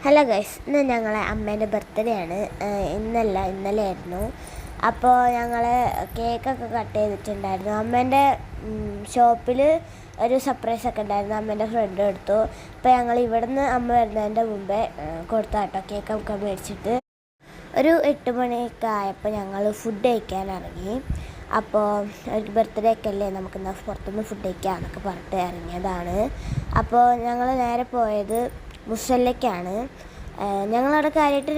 Hello guys, ഇന്ന് ഞങ്ങളെ അമ്മേൻ്റെ ബർത്ത്ഡേ ആണ്. ഇന്നലെ ആയിരുന്നു. അപ്പോൾ ഞങ്ങൾ കേക്കൊക്കെ കട്ട് ചെയ്തിട്ടുണ്ടായിരുന്നു. അമ്മേൻ്റെ ഷോപ്പിൽ ഒരു സർപ്രൈസൊക്കെ ഉണ്ടായിരുന്നു. അമ്മേൻ്റെ ഫ്രണ്ട് എടുത്തു. അപ്പോൾ ഞങ്ങൾ ഇവിടുന്ന് അമ്മ വരുന്നതിൻ്റെ മുമ്പേ കൊടുത്താട്ടോ കേക്കൊക്കെ മേടിച്ചിട്ട്. ഒരു 8 മണിയൊക്കെ ആയപ്പോൾ ഞങ്ങൾ ഫുഡ് കഴിക്കാൻ ഇറങ്ങി. അപ്പോൾ ഒരു ബർത്ത്ഡേ ഒക്കെ അല്ലേ, നമുക്കെന്നാൽ പുറത്തുനിന്ന് ഫുഡ് കഴിക്കാമെന്നൊക്കെ പറഞ്ഞിട്ട് ഇറങ്ങിയതാണ്. അപ്പോൾ ഞങ്ങൾ നേരെ പോയത് മുസല്ലയ്ക്കാണ്. ഞങ്ങളവിടെ കാര്യമായിട്ട്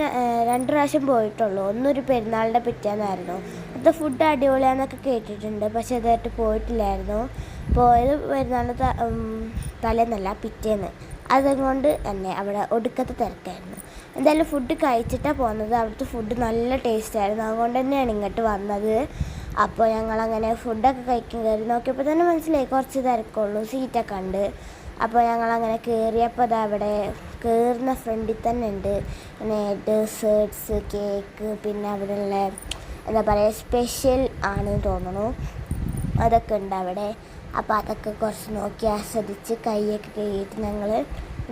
2 പ്രാവശ്യം പോയിട്ടുള്ളൂ. ഒന്നൊരു പെരുന്നാളിൻ്റെ പിറ്റേന്നായിരുന്നു. അത് ഫുഡ് അടിപൊളിയാണെന്നൊക്കെ കേട്ടിട്ടുണ്ട്, പക്ഷെ ഇതായിട്ട് പോയിട്ടില്ലായിരുന്നു. പോയത് പെരുന്നാളിൻ്റെ തലേന്നല്ല, പിറ്റേന്ന്. അതുകൊണ്ട് തന്നെ അവിടെ ഒടുക്കത്തെ തിരക്കായിരുന്നു. എന്തായാലും ഫുഡ് കഴിച്ചിട്ടാണ് പോകുന്നത്. അവിടുത്തെ ഫുഡ് നല്ല ടേസ്റ്റായിരുന്നു. അതുകൊണ്ട് തന്നെയാണ് ഇങ്ങോട്ട് വന്നത്. അപ്പോൾ ഞങ്ങളങ്ങനെ ഫുഡൊക്കെ കഴിക്കാൻ കയറി നോക്കിയപ്പോൾ തന്നെ മനസ്സിലായി കുറച്ച് തിരക്കുള്ളൂ, സീറ്റൊക്കെ ഉണ്ട്. അപ്പോൾ ഞങ്ങളങ്ങനെ കയറിയപ്പോൾ അത് അവിടെ കയറുന്ന ഫ്രണ്ടിൽ തന്നെ ഉണ്ട് പിന്നെ ഡെസേർട്ട്സ്, കേക്ക്, പിന്നെ അവിടെയുള്ള എന്താ പറയുക സ്പെഷ്യൽ ആണ് തോന്നുന്നു, അതൊക്കെ ഉണ്ട് അവിടെ. അപ്പോൾ അതൊക്കെ കുറച്ച് നോക്കി ആസ്വദിച്ച് കൈയൊക്കെ കഴുകിയിട്ട്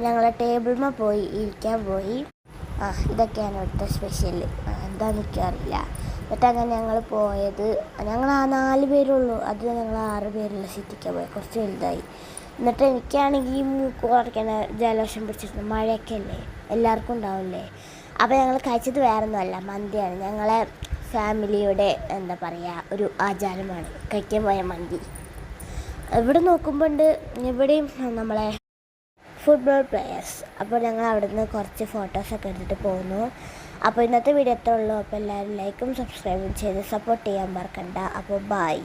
ഞങ്ങളെ ടേബിളിൽ പോയി ഇരിക്കാൻ പോയി. ഇതൊക്കെയാണ് ഇവിടുത്തെ സ്പെഷ്യൽ, എന്താണെന്ന് എനിക്കറിയില്ല. എന്നിട്ട് അങ്ങനെ ഞങ്ങൾ പോയത്, ഞങ്ങൾ 4 പേരുള്ളൂ. അത് ഞങ്ങൾ 6 പേരുള്ള സീറ്റിക്കാണ് പോയത്, കുറച്ച് വലുതായി. എന്നിട്ട് എനിക്കാണെങ്കിൽ മൂക്ക് കുറയ്ക്കണ ജലദോഷം പിടിച്ചിട്ടുണ്ട്. മഴയൊക്കെ അല്ലേ, എല്ലാവർക്കും ഉണ്ടാവില്ലേ. അപ്പോൾ ഞങ്ങൾ കഴിച്ചത് വേറൊന്നുമല്ല, മന്തിയാണ്. ഞങ്ങളെ ഫാമിലിയുടെ എന്താ പറയുക ഒരു ആചാരമാണ് കഴിക്കാൻ പോയ മന്തി. ഇവിടെ നോക്കുമ്പോൾ ഇവിടെയും നമ്മളെ ഫുട്ബോൾ പ്ലെയേഴ്സ്. അപ്പോൾ ഞങ്ങൾ അവിടെ നിന്ന് കുറച്ച് ഫോട്ടോസൊക്കെ എടുത്തിട്ട് പോകുന്നു. അപ്പോൾ ഇന്നത്തെ വീഡിയോ എത്ര ഉള്ളൂ. അപ്പോൾ എല്ലാവരും ലൈക്കും സബ്സ്ക്രൈബും ചെയ്ത് സപ്പോർട്ട് ചെയ്യാൻ മറക്കണ്ട. അപ്പോൾ ബൈ.